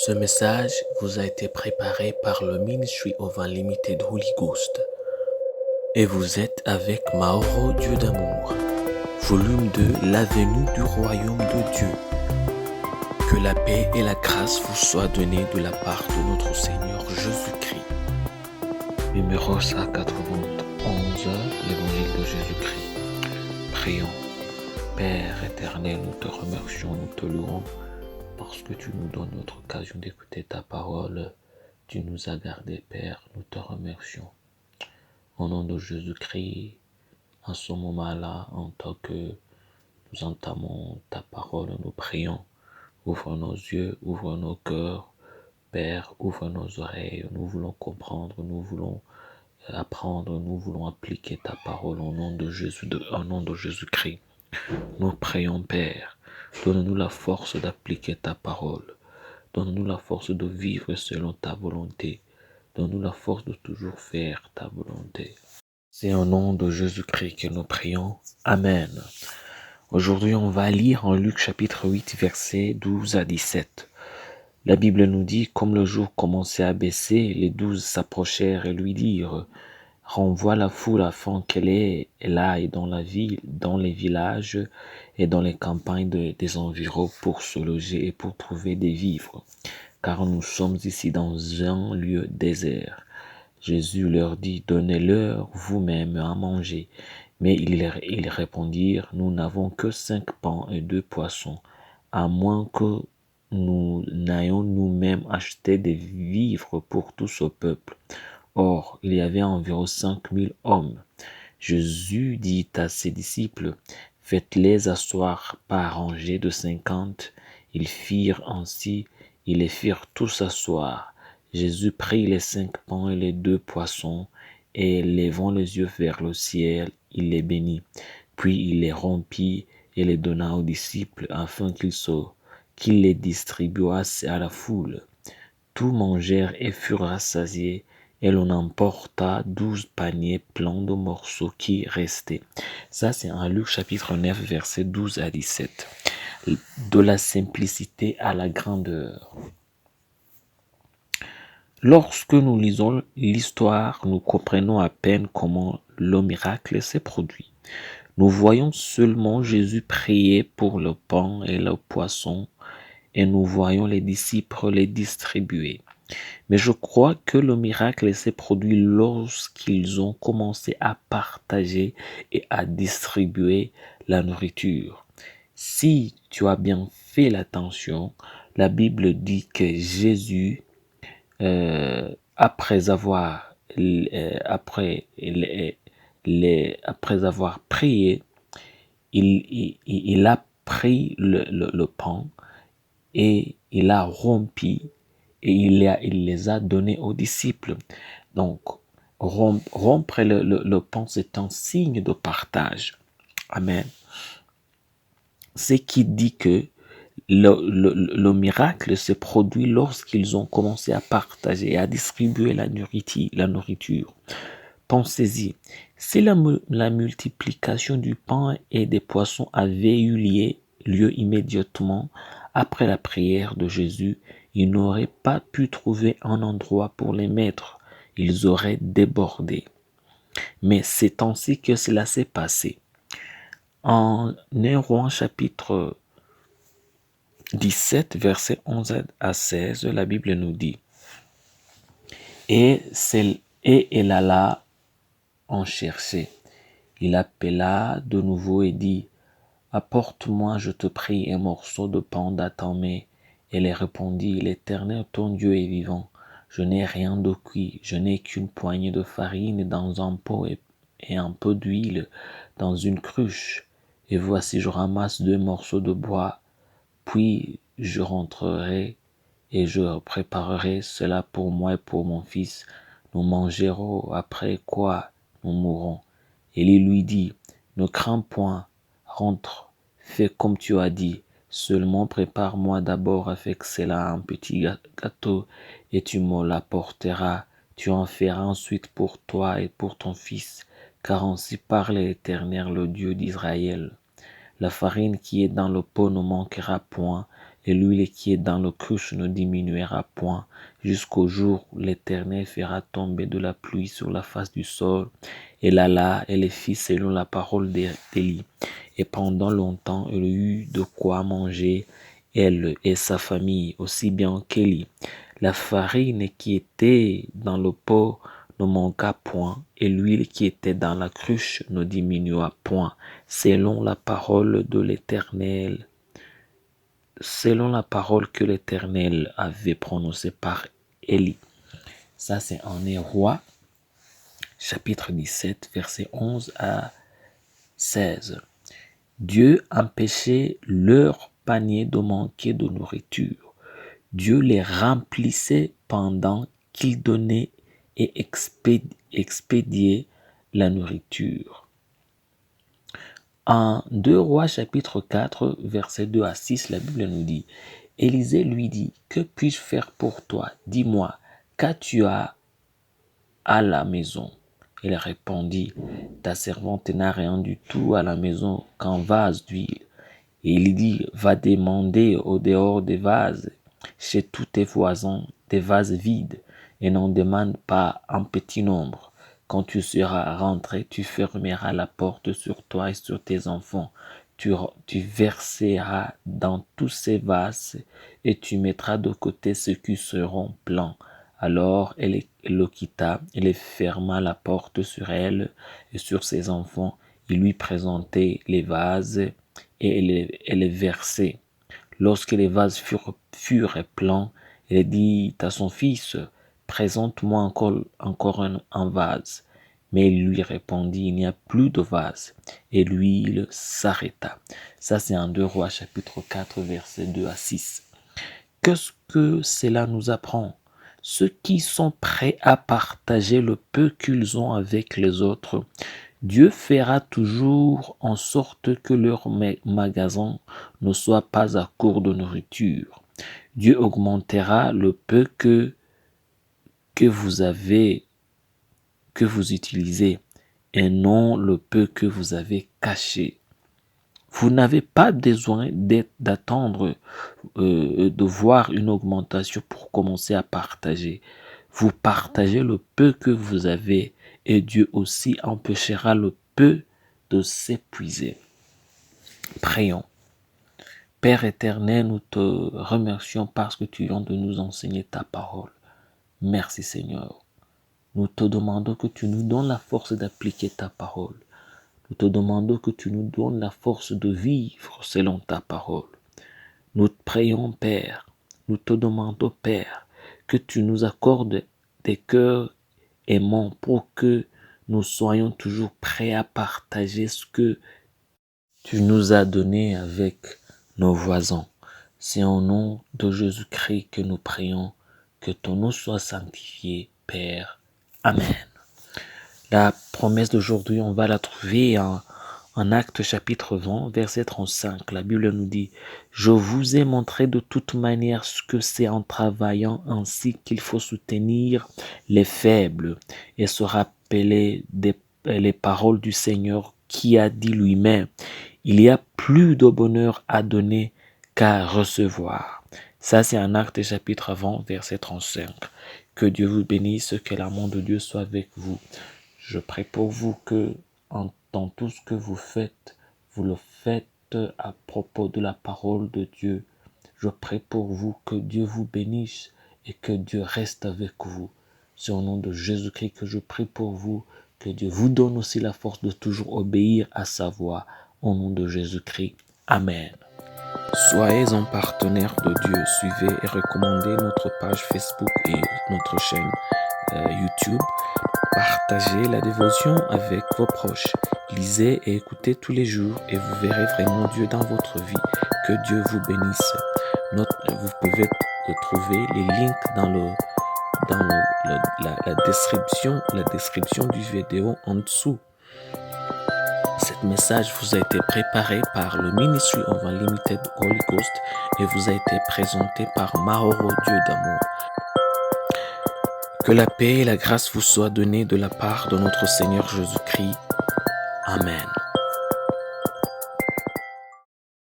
Ce message vous a été préparé par le Ministry of Unlimited Holy Ghost et vous êtes avec Mauro Dieu d'amour, volume 2, la venue du royaume de Dieu. Que la paix et la grâce vous soient données de la part de notre Seigneur Jésus-Christ. Numéro 191, l'Évangile de Jésus-Christ. Prions. Père éternel, nous te remercions, nous te louons parce que tu nous donnes notre occasion d'écouter ta parole. Tu nous as gardés, Père, nous te remercions. Au nom de Jésus-Christ, en ce moment-là, en tant que nous entamons ta parole, nous prions. Ouvre nos yeux, ouvre nos cœurs, Père, ouvre nos oreilles. Nous voulons comprendre, nous voulons apprendre, nous voulons appliquer ta parole au nom de Jésus-Christ. Nous prions, Père, donne-nous la force d'appliquer ta parole. Donne-nous la force de vivre selon ta volonté. Donne-nous la force de toujours faire ta volonté. C'est au nom de Jésus-Christ que nous prions. Amen. Aujourd'hui, on va lire en Luc chapitre 8, versets 12 à 17. La Bible nous dit, comme le jour commençait à baisser, les 12 s'approchèrent et lui dirent, renvoie la foule afin qu'elle aille dans la ville, dans les villages et dans les campagnes des environs pour se loger et pour trouver des vivres, car nous sommes ici dans un lieu désert. Jésus leur dit, donnez-leur vous-même à manger. Mais ils répondirent, nous n'avons que 5 pains et 2 poissons, à moins que nous n'ayons nous-mêmes acheté des vivres pour tout ce peuple. Or, il y avait environ 5000 hommes. Jésus dit à ses disciples, faites-les asseoir par rangées de 50. Ils firent ainsi, ils les firent tous asseoir. Jésus prit les 5 pains et les 2 poissons, et levant les yeux vers le ciel, il les bénit. Puis il les rompit et les donna aux disciples afin qu'ils les distribuassent à la foule. Tous mangèrent et furent rassasiés, et l'on emporta 12 paniers pleins de morceaux qui restaient. Ça, c'est en Luc chapitre 9, versets 12 à 17. De la simplicité à la grandeur. Lorsque nous lisons l'histoire, nous comprenons à peine comment le miracle s'est produit. Nous voyons seulement Jésus prier pour le pain et le poisson, et nous voyons les disciples les distribuer. Mais je crois que le miracle s'est produit lorsqu'ils ont commencé à partager et à distribuer la nourriture. Si tu as bien fait l'attention, la Bible dit que Jésus, après avoir prié, il a pris le pain et il a rompu et il les a donnés aux disciples. Donc, rompre le pain, c'est un signe de partage. Amen. Ce qui dit que le miracle s'est produit lorsqu'ils ont commencé à partager et à distribuer la nourriture. Pensez-y, si la multiplication du pain et des poissons avait eu lieu immédiatement après la prière de Jésus, ils n'auraient pas pu trouver un endroit pour les mettre. Ils auraient débordé. Mais c'est ainsi que cela s'est passé. En 1 Rois chapitre 17, versets 11 à 16, la Bible nous dit, et elle alla en chercher. Il appela de nouveau et dit, apporte-moi, je te prie, un morceau de pain d'attendé. Elle répondit, l'Éternel, ton Dieu est vivant. Je n'ai rien de cuit, je n'ai qu'une poignée de farine dans un pot et un peu d'huile dans une cruche. Et voici, je ramasse 2 morceaux de bois, puis je rentrerai et je préparerai cela pour moi et pour mon fils. Nous mangerons, après quoi nous mourrons. Élie lui dit, ne crains point, rentre, fais comme tu as dit, seulement prépare-moi d'abord avec cela un petit gâteau et tu me l'apporteras. Tu en feras ensuite pour toi et pour ton fils, car ainsi parle l'Éternel, le Dieu d'Israël. La farine qui est dans le pot ne manquera point, et l'huile qui est dans le cruche ne diminuera point, jusqu'au jour où l'Éternel fera tomber de la pluie sur la face du sol. Et Lala, elle fit selon la parole d'Élie. Et pendant longtemps, elle eut de quoi manger, elle et sa famille, aussi bien qu'Élie. La farine qui était dans le pot ne manqua point, et l'huile qui était dans la cruche ne diminua point, selon la parole de l'Éternel, selon la parole que l'Éternel avait prononcée par Élie. Ça, c'est en Rois, chapitre 17, versets 11 à 16. Dieu empêchait leur panier de manquer de nourriture. Dieu les remplissait pendant qu'ils donnaient et expédiaient la nourriture. En 2 Rois chapitre 4, versets 2 à 6, la Bible nous dit, Élisée lui dit, que puis-je faire pour toi? Dis-moi, qu'as-tu à la maison? Il répondit, ta servante n'a rien du tout à la maison qu'un vase d'huile. Et il dit, va demander au dehors des vases, chez tous tes voisins, des vases vides, et n'en demande pas un petit nombre. Quand tu seras rentré, tu fermeras la porte sur toi et sur tes enfants. Tu verseras dans tous ces vases et tu mettras de côté ceux qui seront pleins. Alors elle le quitta, elle ferma la porte sur elle et sur ses enfants. Il lui présentait les vases et elle les versait. Lorsque les vases furent pleins, elle dit à son fils, présente-moi encore un vase. Mais il lui répondit, il n'y a plus de vase. Et l'huile s'arrêta. Ça, c'est en 2 Rois, chapitre 4, versets 2 à 6. Qu'est-ce que cela nous apprend? Ceux qui sont prêts à partager le peu qu'ils ont avec les autres, Dieu fera toujours en sorte que leur magasin ne soit pas à court de nourriture. Dieu augmentera le peu que vous utilisez et non le peu que vous avez caché. Vous n'avez pas besoin d'attendre de voir une augmentation pour commencer à partager. Vous partagez le peu que vous avez et Dieu aussi empêchera le peu de s'épuiser. Prions. Père éternel, nous te remercions parce que tu viens de nous enseigner ta parole. Merci Seigneur. Nous te demandons que tu nous donnes la force d'appliquer ta parole. Nous te demandons que tu nous donnes la force de vivre selon ta parole. Nous te prions, Père. Nous te demandons, Père, que tu nous accordes des cœurs aimants pour que nous soyons toujours prêts à partager ce que tu nous as donné avec nos voisins. C'est au nom de Jésus-Christ que nous prions, que ton nom soit sanctifié, Père. Amen. La promesse d'aujourd'hui, on va la trouver en Actes chapitre 20, verset 35. La Bible nous dit, « Je vous ai montré de toute manière ce que c'est en travaillant ainsi qu'il faut soutenir les faibles et se rappeler les paroles du Seigneur qui a dit lui-même, il y a plus de bonheur à donner qu'à recevoir. » Ça, c'est en Actes chapitre 20, verset 35. Que Dieu vous bénisse, que l'amour de Dieu soit avec vous. Je prie pour vous que dans tout ce que vous faites, vous le faites à propos de la parole de Dieu. Je prie pour vous que Dieu vous bénisse et que Dieu reste avec vous. C'est au nom de Jésus-Christ que je prie pour vous, que Dieu vous donne aussi la force de toujours obéir à sa voix. Au nom de Jésus-Christ. Amen. Soyez un partenaire de Dieu. Suivez et recommandez notre page Facebook et notre chaîne YouTube. Partagez la dévotion avec vos proches. Lisez et écoutez tous les jours et vous verrez vraiment Dieu dans votre vie. Que Dieu vous bénisse. Vous pouvez trouver les links dans la description du vidéo en dessous. Cet message vous a été préparé par le Ministry of Unlimited Holy Ghost et vous a été présenté par Maoro Dieu d'amour. Que la paix et la grâce vous soient données de la part de notre Seigneur Jésus-Christ. Amen.